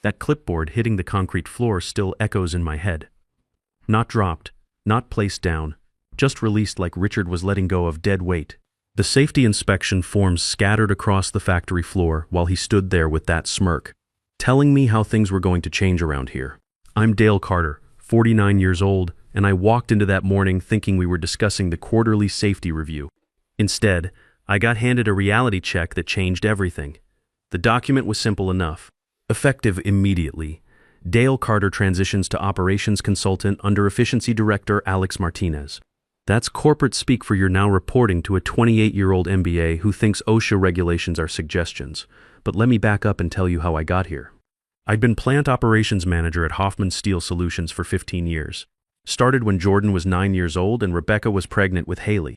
That clipboard hitting the concrete floor still echoes in my head. Not dropped, not placed down, just released like Richard was letting go of dead weight. The safety inspection forms scattered across the factory floor while he stood there with that smirk, telling me how things were going to change around here. I'm Dale Carter, 49 years old, and I walked into that morning thinking we were discussing the quarterly safety review. Instead, I got handed a reality check that changed everything. The document was simple enough. Effective immediately, Dale Carter transitions to operations consultant under efficiency director Alex Martinez. That's corporate speak for you're now reporting to a 28-year-old MBA who thinks OSHA regulations are suggestions. But let me back up and tell you how I got here. I'd been plant operations manager at Hoffman Steel Solutions for 15 years. Started when Jordan was 9 years old and Rebecca was pregnant with Haley.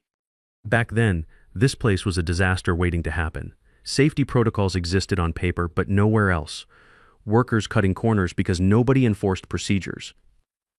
Back then, this place was a disaster waiting to happen. Safety protocols existed on paper, but nowhere else. Workers cutting corners because nobody enforced procedures.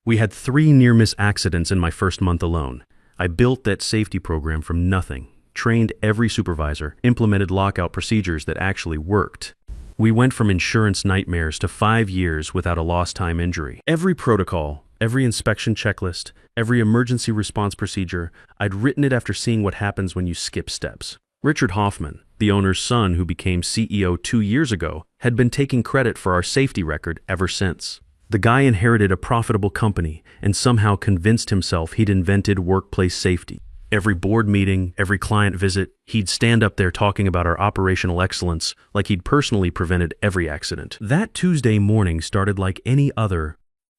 We had 3 near-miss accidents in my first month alone. I built that safety program from nothing, trained every supervisor, implemented lockout procedures that actually worked. We went from insurance nightmares to 5 years without a lost time injury. Every protocol, every inspection checklist, every emergency response procedure, I'd written it after seeing what happens when you skip steps. Richard Hoffman, the owner's son who became CEO 2 years ago, had been taking credit for our safety record ever since. The guy inherited a profitable company and somehow convinced himself he'd invented workplace safety. Every board meeting, every client visit, he'd stand up there talking about our operational excellence like he'd personally prevented every accident. That Tuesday morning started like any other.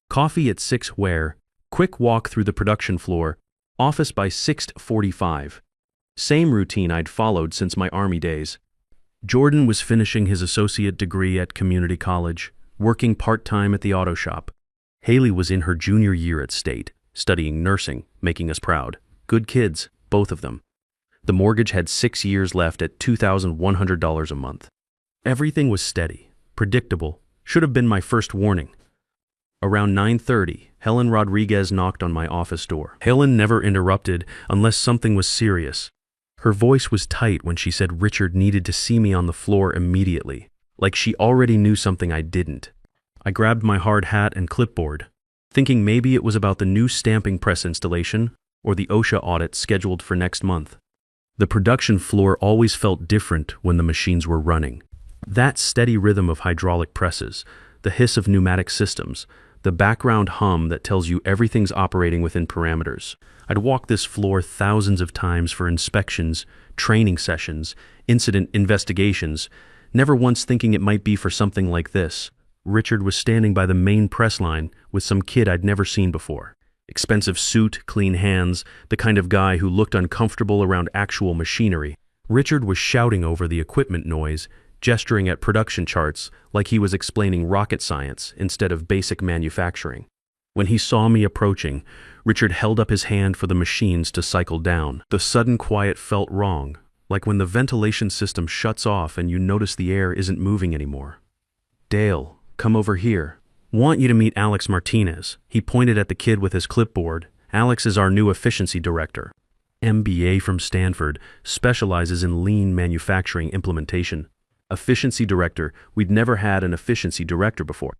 Coffee at 6 where, quick walk through the production floor, office by 6:45. Same routine I'd followed since my Army days. Jordan was finishing his associate degree at community college, working part-time at the auto shop. Haley was in her junior year at State, studying nursing, making us proud. Good kids, both of them. The mortgage had 6 years left at $2,100 a month. Everything was steady, predictable, should have been my first warning. Around 9:30, Helen Rodriguez knocked on my office door. Helen never interrupted unless something was serious. Her voice was tight when she said Richard needed to see me on the floor immediately, like she already knew something I didn't. I grabbed my hard hat and clipboard, thinking maybe it was about the new stamping press installation or the OSHA audit scheduled for next month. The production floor always felt different when the machines were running. That steady rhythm of hydraulic presses, the hiss of pneumatic systems, the background hum that tells you everything's operating within parameters. I'd walked this floor thousands of times for inspections, training sessions, incident investigations, never once thinking it might be for something like this. Richard was standing by the main press line with some kid I'd never seen before. Expensive suit, clean hands, the kind of guy who looked uncomfortable around actual machinery. Richard was shouting over the equipment noise, gesturing at production charts like he was explaining rocket science instead of basic manufacturing. When he saw me approaching, Richard held up his hand for the machines to cycle down. The sudden quiet felt wrong, like when the ventilation system shuts off and you notice the air isn't moving anymore. "Dale, come over here. Want you to meet Alex Martinez." He pointed at the kid with his clipboard. Alex is our new efficiency director. MBA from Stanford, specializes in lean manufacturing implementation. Efficiency director, we'd never had an efficiency director before.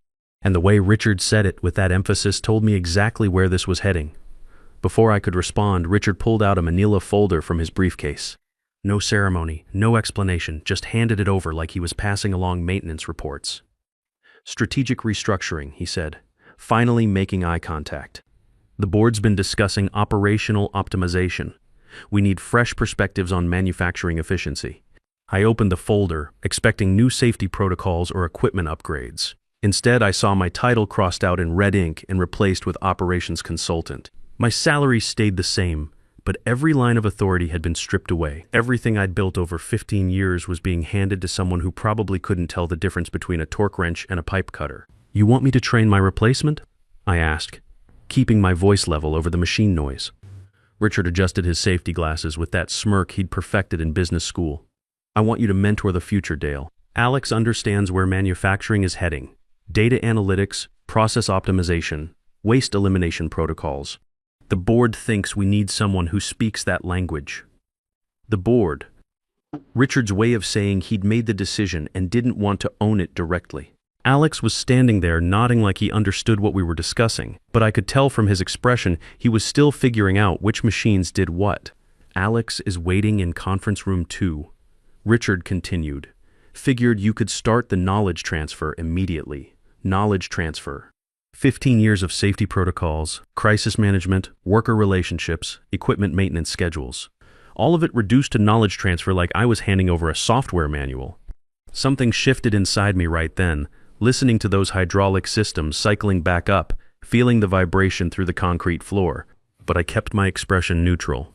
And the way Richard said it with that emphasis told me exactly where this was heading. Before I could respond, Richard pulled out a manila folder from his briefcase. No ceremony, no explanation, just handed it over like he was passing along maintenance reports. "Strategic restructuring," he said, finally making eye contact. "The board's been discussing operational optimization. We need fresh perspectives on manufacturing efficiency." I opened the folder, expecting new safety protocols or equipment upgrades. Instead, I saw my title crossed out in red ink and replaced with operations consultant. My salary stayed the same, but every line of authority had been stripped away. Everything I'd built over 15 years was being handed to someone who probably couldn't tell the difference between a torque wrench and a pipe cutter. "You want me to train my replacement?" I asked, keeping my voice level over the machine noise. Richard adjusted his safety glasses with that smirk he'd perfected in business school. "I want you to mentor the future, Dale. Alex understands where manufacturing is heading. Data analytics, process optimization, waste elimination protocols. The board thinks we need someone who speaks that language." The board. Richard's way of saying he'd made the decision and didn't want to own it directly. Alex was standing there nodding like he understood what we were discussing, but I could tell from his expression he was still figuring out which machines did what. Alex is waiting in conference room 2. Richard continued. Figured you could start the knowledge transfer immediately. Knowledge transfer. 15 years of safety protocols, crisis management, worker relationships, equipment maintenance schedules. All of it reduced to knowledge transfer like I was handing over a software manual. Something shifted inside me right then, listening to those hydraulic systems cycling back up, feeling the vibration through the concrete floor. But I kept my expression neutral.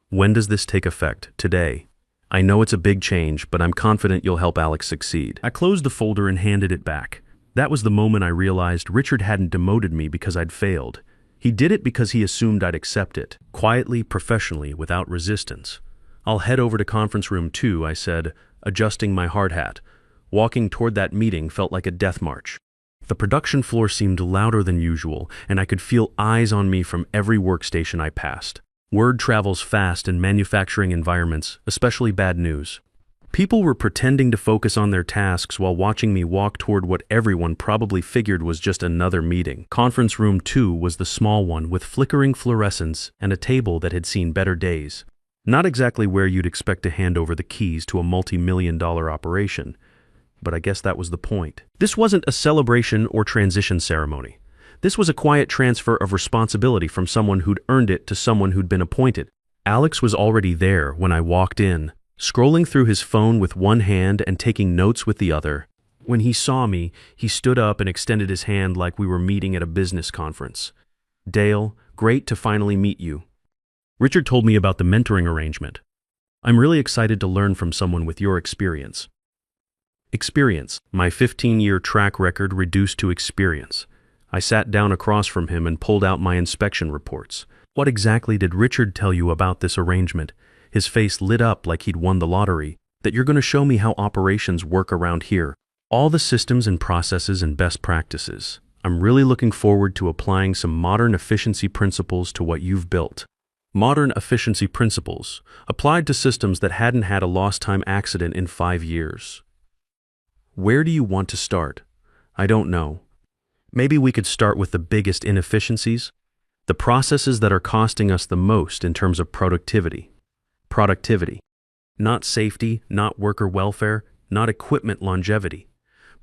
When does this take effect? Today. I know it's a big change, but I'm confident you'll help Alex succeed. I closed the folder and handed it back. That was the moment I realized Richard hadn't demoted me because I'd failed. He did it because he assumed I'd accept it, quietly, professionally, without resistance. I'll head over to conference room 2, I said, adjusting my hard hat. Walking toward that meeting felt like a death march. The production floor seemed louder than usual, and I could feel eyes on me from every workstation I passed. Word travels fast in manufacturing environments, especially bad news. People were pretending to focus on their tasks while watching me walk toward what everyone probably figured was just another meeting. Conference room 2 was the small one with flickering fluorescents and a table that had seen better days. Not exactly where you'd expect to hand over the keys to a multi-million-dollar operation. But I guess that was the point. This wasn't a celebration or transition ceremony. This was a quiet transfer of responsibility from someone who'd earned it to someone who'd been appointed. Alex was already there when I walked in, scrolling through his phone with one hand and taking notes with the other. When he saw me, he stood up and extended his hand like we were meeting at a business conference. Dale, great to finally meet you. Richard told me about the mentoring arrangement. I'm really excited to learn from someone with your experience. Experience. My 15-year track record reduced to experience. I sat down across from him and pulled out my inspection reports. What exactly did Richard tell you about this arrangement? His face lit up like he'd won the lottery. That you're going to show me how operations work around here. All the systems and processes and best practices. I'm really looking forward to applying some modern efficiency principles to what you've built. Modern efficiency principles, applied to systems that hadn't had a lost time accident in 5 years. Where do you want to start? I don't know. Maybe we could start with the biggest inefficiencies, the processes that are costing us the most in terms of productivity. Productivity. Not safety, not worker welfare, not equipment longevity.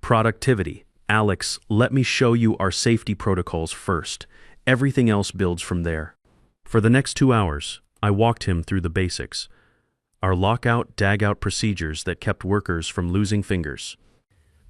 Productivity. Alex, let me show you our safety protocols first. Everything else builds from there. For the next 2 hours, I walked him through the basics. Our lockout, dag-out procedures that kept workers from losing fingers.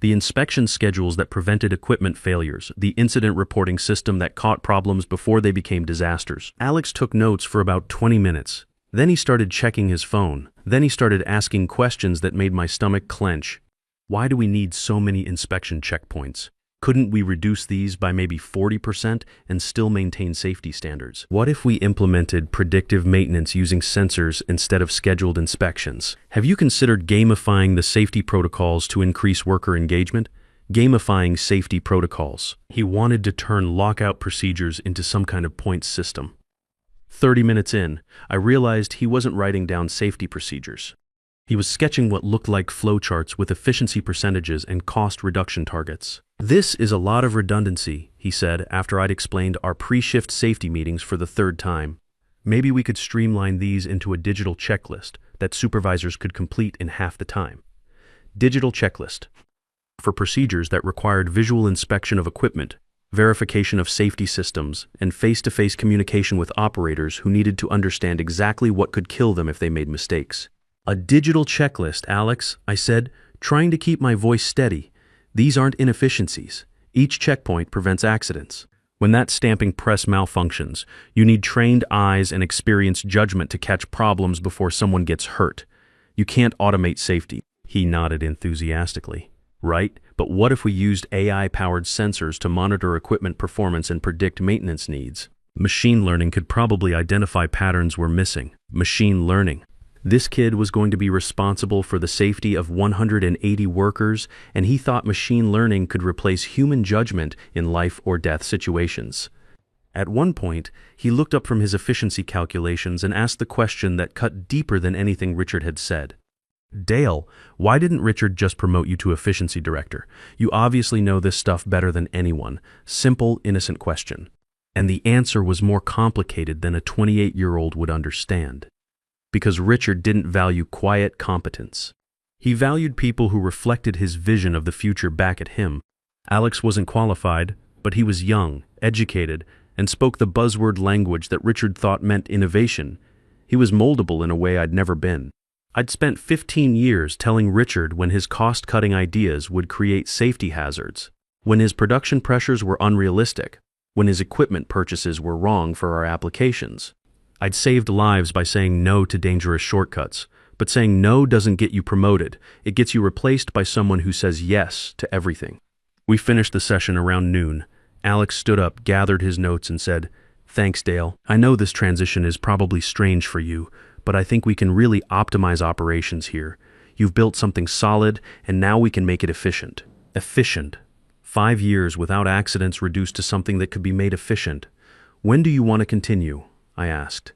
The inspection schedules that prevented equipment failures, the incident reporting system that caught problems before they became disasters. Alex took notes for about 20 minutes. Then he started checking his phone. Then he started asking questions that made my stomach clench. Why do we need so many inspection checkpoints? Couldn't we reduce these by maybe 40% and still maintain safety standards? What if we implemented predictive maintenance using sensors instead of scheduled inspections? Have you considered gamifying the safety protocols to increase worker engagement? Gamifying safety protocols. He wanted to turn lockout procedures into some kind of points system. 30 minutes in, I realized he wasn't writing down safety procedures. He was sketching what looked like flowcharts with efficiency percentages and cost reduction targets. This is a lot of redundancy, he said after I'd explained our pre-shift safety meetings for the 3rd time. Maybe we could streamline these into a digital checklist that supervisors could complete in half the time. Digital checklist. For procedures that required visual inspection of equipment, verification of safety systems, and face-to-face communication with operators who needed to understand exactly what could kill them if they made mistakes. A digital checklist, Alex, I said, trying to keep my voice steady. These aren't inefficiencies. Each checkpoint prevents accidents. When that stamping press malfunctions, you need trained eyes and experienced judgment to catch problems before someone gets hurt. You can't automate safety. He nodded enthusiastically. Right? But what if we used AI-powered sensors to monitor equipment performance and predict maintenance needs? Machine learning could probably identify patterns we're missing. Machine learning. This kid was going to be responsible for the safety of 180 workers, and he thought machine learning could replace human judgment in life or death situations. At one point, he looked up from his efficiency calculations and asked the question that cut deeper than anything Richard had said. Dale, why didn't Richard just promote you to efficiency director? You obviously know this stuff better than anyone. Simple, innocent question. And the answer was more complicated than a 28-year-old would understand. Because Richard didn't value quiet competence. He valued people who reflected his vision of the future back at him. Alex wasn't qualified, but he was young, educated, and spoke the buzzword language that Richard thought meant innovation. He was moldable in a way I'd never been. I'd spent 15 years telling Richard when his cost-cutting ideas would create safety hazards, when his production pressures were unrealistic, when his equipment purchases were wrong for our applications. I'd saved lives by saying no to dangerous shortcuts, but saying no doesn't get you promoted. It gets you replaced by someone who says yes to everything. We finished the session around noon. Alex stood up, gathered his notes, and said, "Thanks, Dale. I know this transition is probably strange for you, but I think we can really optimize operations here. You've built something solid, and now we can make it efficient." Efficient. 5 years without accidents reduced to something that could be made efficient. "When do you want to continue?" I asked.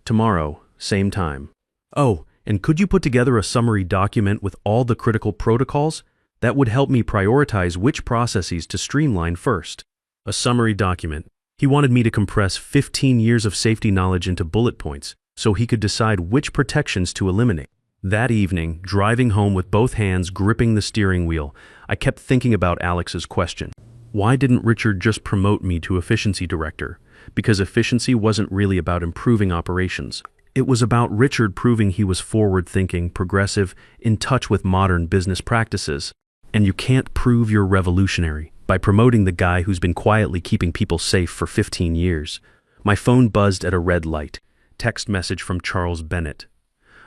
"Tomorrow, same time." "Oh, and could you put together a summary document with all the critical protocols? That would help me prioritize which processes to streamline first." A summary document. He wanted me to compress 15 years of safety knowledge into bullet points, so he could decide which protections to eliminate. That evening, driving home with both hands gripping the steering wheel, I kept thinking about Alex's question. Why didn't Richard just promote me to efficiency director? Because efficiency wasn't really about improving operations. It was about Richard proving he was forward-thinking, progressive, in touch with modern business practices. And you can't prove you're revolutionary by promoting the guy who's been quietly keeping people safe for 15 years. My phone buzzed at a red light. Text message from Charles Bennett.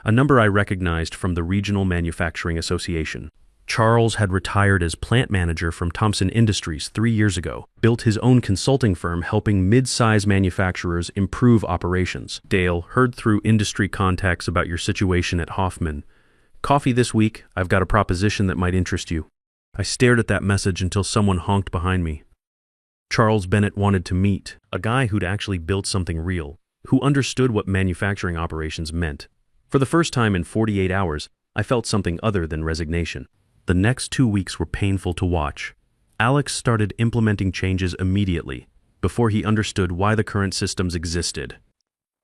A number I recognized from the Regional Manufacturing Association. Charles had retired as plant manager from Thompson Industries 3 years ago, built his own consulting firm helping mid-size manufacturers improve operations. "Dale, heard through industry contacts about your situation at Hoffman. Coffee this week, I've got a proposition that might interest you." I stared at that message until someone honked behind me. Charles Bennett wanted to meet a guy who'd actually built something real, who understood what manufacturing operations meant. For the first time in 48 hours, I felt something other than resignation. The next 2 weeks were painful to watch. Alex started implementing changes immediately, before he understood why the current systems existed.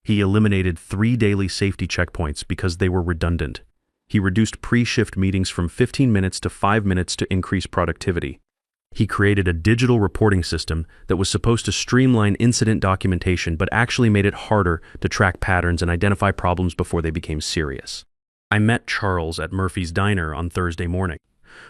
He eliminated 3 daily safety checkpoints because they were redundant. He reduced pre-shift meetings from 15 minutes to 5 minutes to increase productivity. He created a digital reporting system that was supposed to streamline incident documentation but actually made it harder to track patterns and identify problems before they became serious. I met Charles at Murphy's Diner on Thursday morning.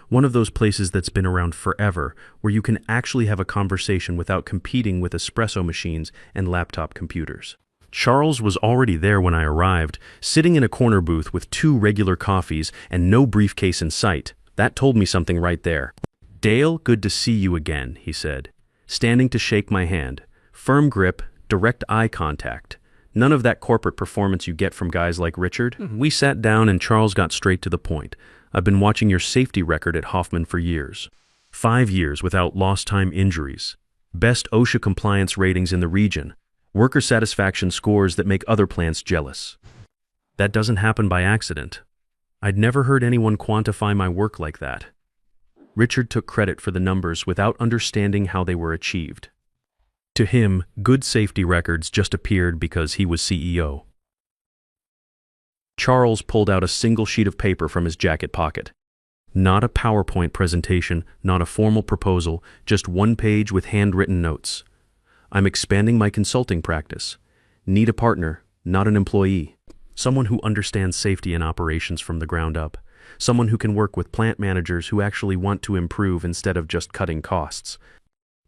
One of those places that's been around forever, where you can actually have a conversation without competing with espresso machines and laptop computers. Charles was already there when I arrived, sitting in a corner booth with 2 regular coffees and no briefcase in sight. That told me something right there. "Dale, good to see you again," he said, standing to shake my hand. Firm grip, direct eye contact. None of that corporate performance you get from guys like Richard. We sat down and Charles got straight to the point. "I've been watching your safety record at Hoffman for years. 5 years without lost time injuries. Best OSHA compliance ratings in the region. Worker satisfaction scores that make other plants jealous. That doesn't happen by accident. I'd never heard anyone quantify my work like that." Richard took credit for the numbers without understanding how they were achieved. To him, good safety records just appeared because he was CEO. Charles pulled out a single sheet of paper from his jacket pocket. Not a PowerPoint presentation, not a formal proposal, just 1 page with handwritten notes. "I'm expanding my consulting practice. Need a partner, not an employee. Someone who understands safety and operations from the ground up. Someone who can work with plant managers who actually want to improve instead of just cutting costs.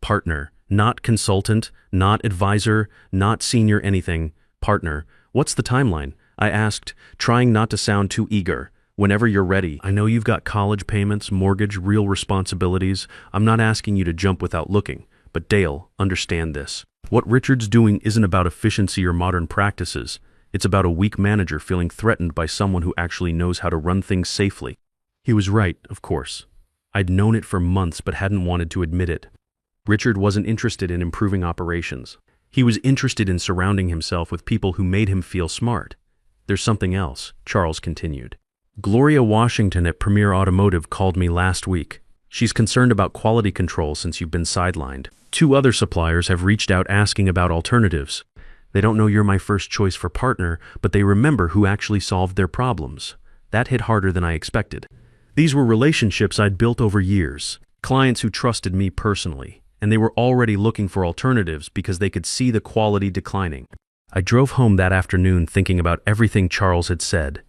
Partner, not consultant, not advisor, not senior anything. Partner. What's the timeline?" I asked, trying not to sound too eager. "Whenever you're ready. I know you've got college payments, mortgage, real responsibilities. I'm not asking you to jump without looking. But Dale, understand this. What Richard's doing isn't about efficiency or modern practices. It's about a weak manager feeling threatened by someone who actually knows how to run things safely." He was right, of course. I'd known it for months but hadn't wanted to admit it. Richard wasn't interested in improving operations. He was interested in surrounding himself with people who made him feel smart. "There's something else," Charles continued. Gloria Washington at Premier Automotive called me last week. She's concerned about quality control since you've been sidelined. 2 other suppliers have reached out asking about alternatives. They don't know you're my first choice for partner, but they remember who actually solved their problems. That hit harder than I expected. These were relationships I'd built over years, clients who trusted me personally, and they were already looking for alternatives because they could see the quality declining. I drove home that afternoon thinking about everything Charles had said.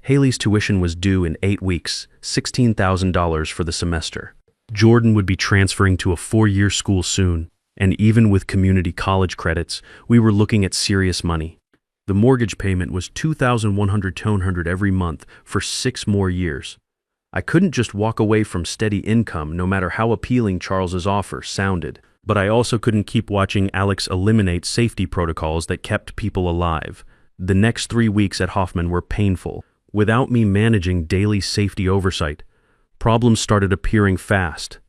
Haley's tuition was due in 8 weeks, $16,000 for the semester. Jordan would be transferring to a 4-year school soon, and even with community college credits, we were looking at serious money. The mortgage payment was $2,100 every month for 6 more years. I couldn't just walk away from steady income no matter how appealing Charles's offer sounded, but I also couldn't keep watching Alex eliminate safety protocols that kept people alive. The next 3 weeks at Hoffman were painful. Without me managing daily safety oversight, problems started appearing fast.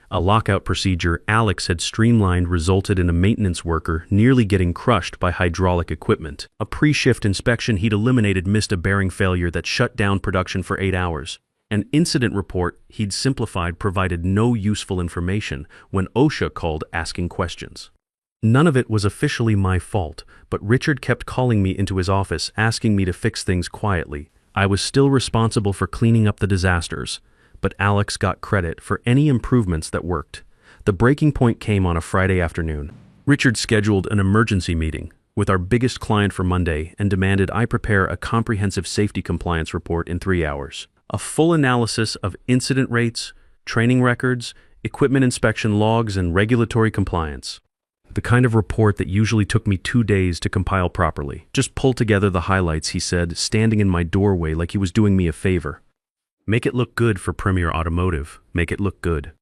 A lockout procedure Alex had streamlined resulted in a maintenance worker nearly getting crushed by hydraulic equipment. A pre-shift inspection he'd eliminated missed a bearing failure that shut down production for 8 hours. An incident report he'd simplified provided no useful information when OSHA called asking questions. None of it was officially my fault, but Richard kept calling me into his office asking me to fix things quietly. I was still responsible for cleaning up the disasters, but Alex got credit for any improvements that worked. The breaking point came on a Friday afternoon. Richard scheduled an emergency meeting with our biggest client for Monday and demanded I prepare a comprehensive safety compliance report in 3 hours. A full analysis of incident rates, training records, equipment inspection logs, and regulatory compliance. The kind of report that usually took me 2 days to compile properly. Just pull together the highlights, he said, standing in my doorway like he was doing me a favor. Make it look good for Premier Automotive. Make it look good.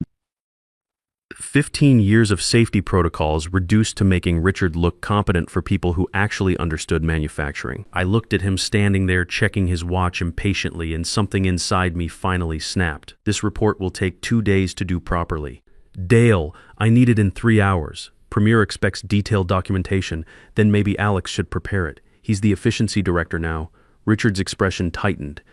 15 years of safety protocols reduced to making Richard look competent for people who actually understood manufacturing. I looked at him standing there checking his watch impatiently, and something inside me finally snapped. This report will take 2 days to do properly. Dale, I need it in 3 hours. Premier expects detailed documentation, then maybe Alex should prepare it. He's the efficiency director now. Richard's expression tightened.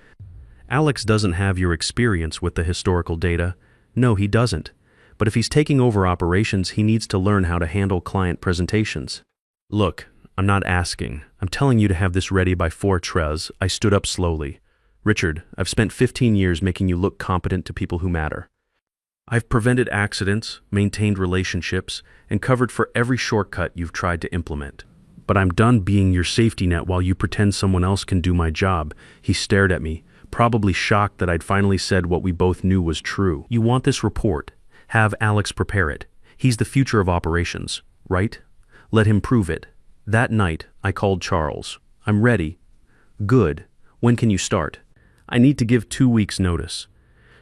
Alex doesn't have your experience with the historical data. No, he doesn't. But if he's taking over operations, he needs to learn how to handle client presentations. Look, I'm not asking. I'm telling you to have this ready by 4:00. I stood up slowly. Richard, I've spent 15 years making you look competent to people who matter. I've prevented accidents, maintained relationships, and covered for every shortcut you've tried to implement. But I'm done being your safety net while you pretend someone else can do my job. He stared at me, probably shocked that I'd finally said what we both knew was true. You want this report? Have Alex prepare it. He's the future of operations, right? Let him prove it. That night, I called Charles. I'm ready. Good. When can you start? I need to give 2 weeks' notice.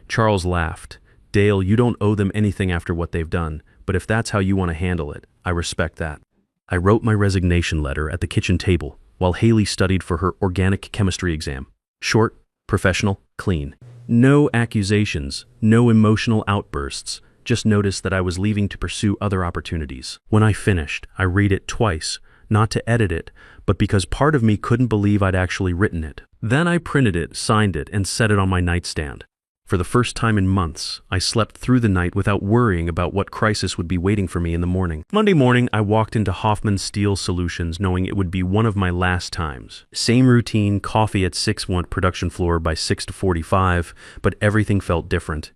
Charles laughed. Dale, you don't owe them anything after what they've done, but if that's how you want to handle it, I respect that. I wrote my resignation letter at the kitchen table while Haley studied for her organic chemistry exam. Short, professional, clean. No accusations, no emotional outbursts, just notice that I was leaving to pursue other opportunities. When I finished, I read it twice, not to edit it, but because part of me couldn't believe I'd actually written it. Then I printed it, signed it, and set it on my nightstand. For the first time in months, I slept through the night without worrying about what crisis would be waiting for me in the morning. Monday morning, I walked into Hoffman Steel Solutions knowing it would be one of my last times. Same routine, coffee at 6, went production floor by 6:45, but everything felt different.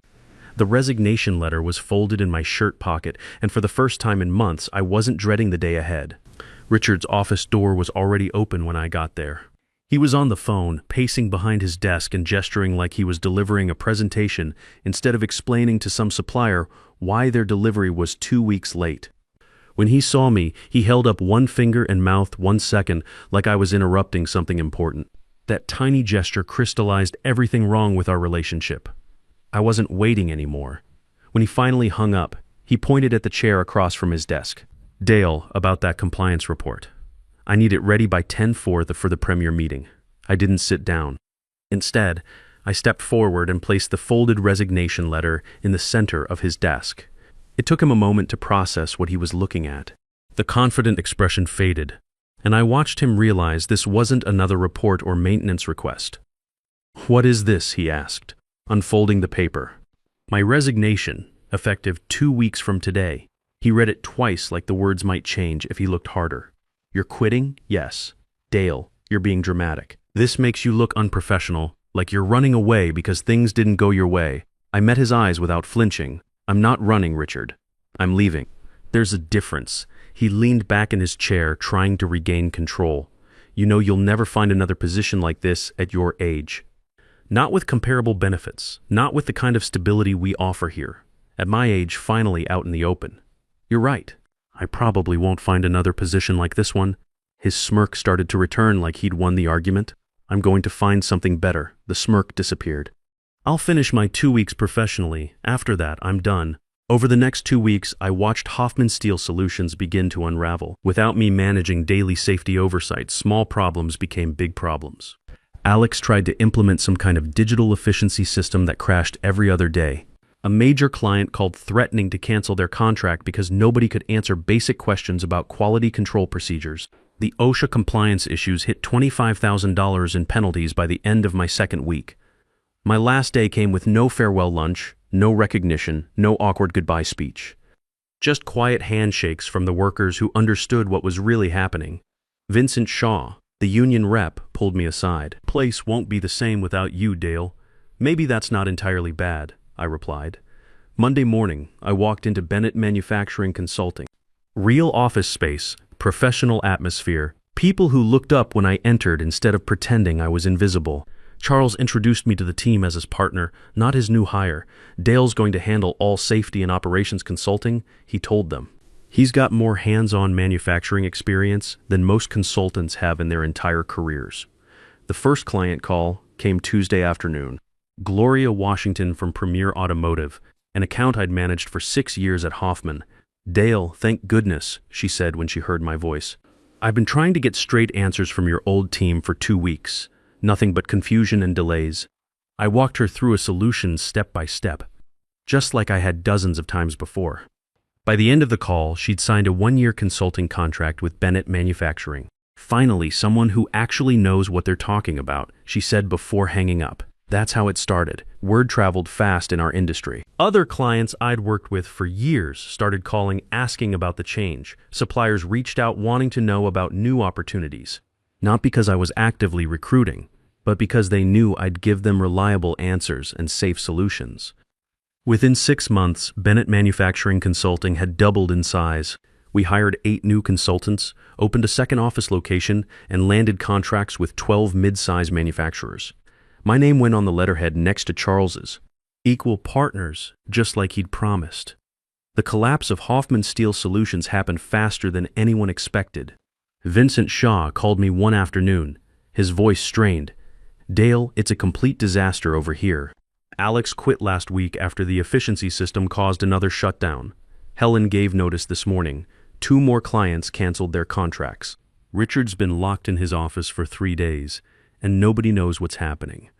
The resignation letter was folded in my shirt pocket, and for the first time in months, I wasn't dreading the day ahead. Richard's office door was already open when I got there. He was on the phone, pacing behind his desk and gesturing like he was delivering a presentation instead of explaining to some supplier why their delivery was 2 weeks late. When he saw me, he held up one finger and mouthed 1 second like I was interrupting something important. That tiny gesture crystallized everything wrong with our relationship. I wasn't waiting anymore. When he finally hung up, he pointed at the chair across from his desk. Dale, about that compliance report. I need it ready by 10:04 for the Premier meeting. I didn't sit down. Instead, I stepped forward and placed the folded resignation letter in the center of his desk. It took him a moment to process what he was looking at. The confident expression faded, and I watched him realize this wasn't another report or maintenance request. "What is this?" he asked, unfolding the paper. "My resignation, effective 2 weeks from today." He read it twice like the words might change if he looked harder. "You're quitting?" "Yes." "Dale, you're being dramatic. This makes you look unprofessional, like you're running away because things didn't go your way." I met his eyes without flinching. "I'm not running, Richard. I'm leaving." "There's a difference." He leaned back in his chair, trying to regain control. "You know you'll never find another position like this at your age. Not with comparable benefits, not with the kind of stability we offer here. At my age, finally out in the open." "You're right. I probably won't find another position like this one." His smirk started to return like he'd won the argument. "I'm going to find something better." The smirk disappeared. "I'll finish my 2 weeks professionally. After that, I'm done." Over the next 2 weeks, I watched Hoffman Steel Solutions begin to unravel. Without me managing daily safety oversight, small problems became big problems. Alex tried to implement some kind of digital efficiency system that crashed every other day. A major client called threatening to cancel their contract because nobody could answer basic questions about quality control procedures. The OSHA compliance issues hit $25,000 in penalties by the end of my second week. My last day came with no farewell lunch, no recognition, no awkward goodbye speech. Just quiet handshakes from the workers who understood what was really happening. Vincent Shaw, the union rep, pulled me aside. "Place won't be the same without you, Dale." "Maybe that's not entirely bad," I replied. Monday morning, I walked into Bennett Manufacturing Consulting. Real office space, professional atmosphere, people who looked up when I entered instead of pretending I was invisible. Charles introduced me to the team as his partner, not his new hire. "Dale's going to handle all safety and operations consulting," he told them. "He's got more hands-on manufacturing experience than most consultants have in their entire careers." The first client call came Tuesday afternoon. Gloria Washington from Premier Automotive, an account I'd managed for 6 years at Hoffman. "Dale, thank goodness," she said when she heard my voice. "I've been trying to get straight answers from your old team for 2 weeks. Nothing but confusion and delays." I walked her through a solution step by step, just like I had dozens of times before. By the end of the call, she'd signed a 1-year consulting contract with Bennett Manufacturing. "Finally, someone who actually knows what they're talking about," she said before hanging up. That's how it started. Word traveled fast in our industry. Other clients I'd worked with for years started calling asking about the change. Suppliers reached out wanting to know about new opportunities. Not because I was actively recruiting, but because they knew I'd give them reliable answers and safe solutions. Within 6 months, Bennett Manufacturing Consulting had doubled in size. We hired 8 new consultants, opened a second office location, and landed contracts with 12 mid-size manufacturers. My name went on the letterhead next to Charles's. Equal partners, just like he'd promised. The collapse of Hoffman Steel Solutions happened faster than anyone expected. Vincent Shaw called me one afternoon, his voice strained. "Dale, it's a complete disaster over here. Alex quit last week after the efficiency system caused another shutdown. Helen gave notice this morning. 2 more clients canceled their contracts. Richard's been locked in his office for 3 days, and nobody knows what's happening."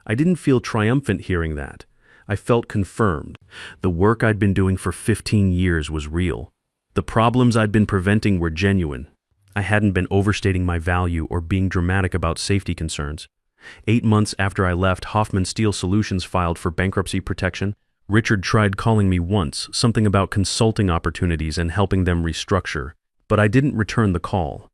I didn't feel triumphant hearing that. I felt confirmed. The work I'd been doing for 15 years was real. The problems I'd been preventing were genuine. I hadn't been overstating my value or being dramatic about safety concerns. 8 months after I left, Hoffman Steel Solutions filed for bankruptcy protection. Richard tried calling me once, something about consulting opportunities and helping them restructure, but I didn't return the call.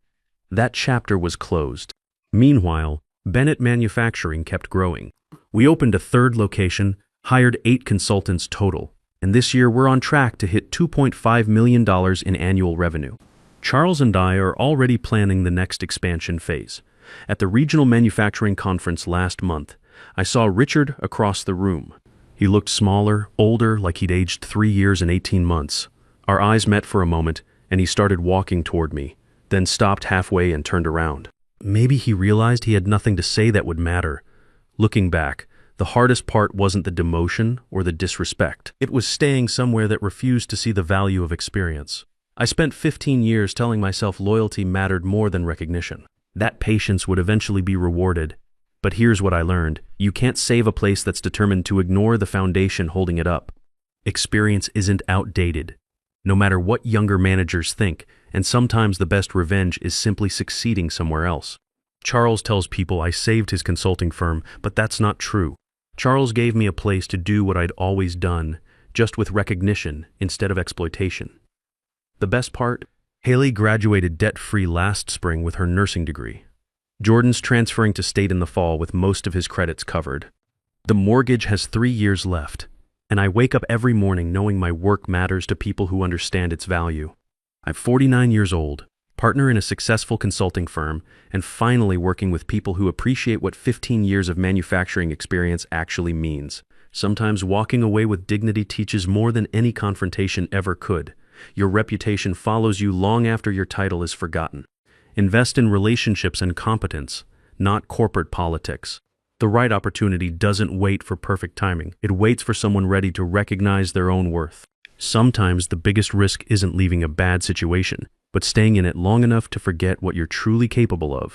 That chapter was closed. Meanwhile, Bennett Manufacturing kept growing. We opened a 3rd location, hired 8 consultants total, and this year we're on track to hit $2.5 million in annual revenue. Charles and I are already planning the next expansion phase. At the Regional Manufacturing Conference last month, I saw Richard across the room. He looked smaller, older, like he'd aged 3 years and 18 months. Our eyes met for a moment, and he started walking toward me, then stopped halfway and turned around. Maybe he realized he had nothing to say that would matter. Looking back, the hardest part wasn't the demotion or the disrespect. It was staying somewhere that refused to see the value of experience. I spent 15 years telling myself loyalty mattered more than recognition. That patience would eventually be rewarded. But here's what I learned. You can't save a place that's determined to ignore the foundation holding it up. Experience isn't outdated, no matter what younger managers think, and sometimes the best revenge is simply succeeding somewhere else. Charles tells people I saved his consulting firm, but that's not true. Charles gave me a place to do what I'd always done, just with recognition instead of exploitation. The best part? Haley graduated debt-free last spring with her nursing degree. Jordan's transferring to state in the fall with most of his credits covered. The mortgage has 3 years left, and I wake up every morning knowing my work matters to people who understand its value. I'm 49 years old, partner in a successful consulting firm, and finally working with people who appreciate what 15 years of manufacturing experience actually means. Sometimes walking away with dignity teaches more than any confrontation ever could. Your reputation follows you long after your title is forgotten. Invest in relationships and competence, not corporate politics. The right opportunity doesn't wait for perfect timing. It waits for someone ready to recognize their own worth. Sometimes the biggest risk isn't leaving a bad situation, but staying in it long enough to forget what you're truly capable of.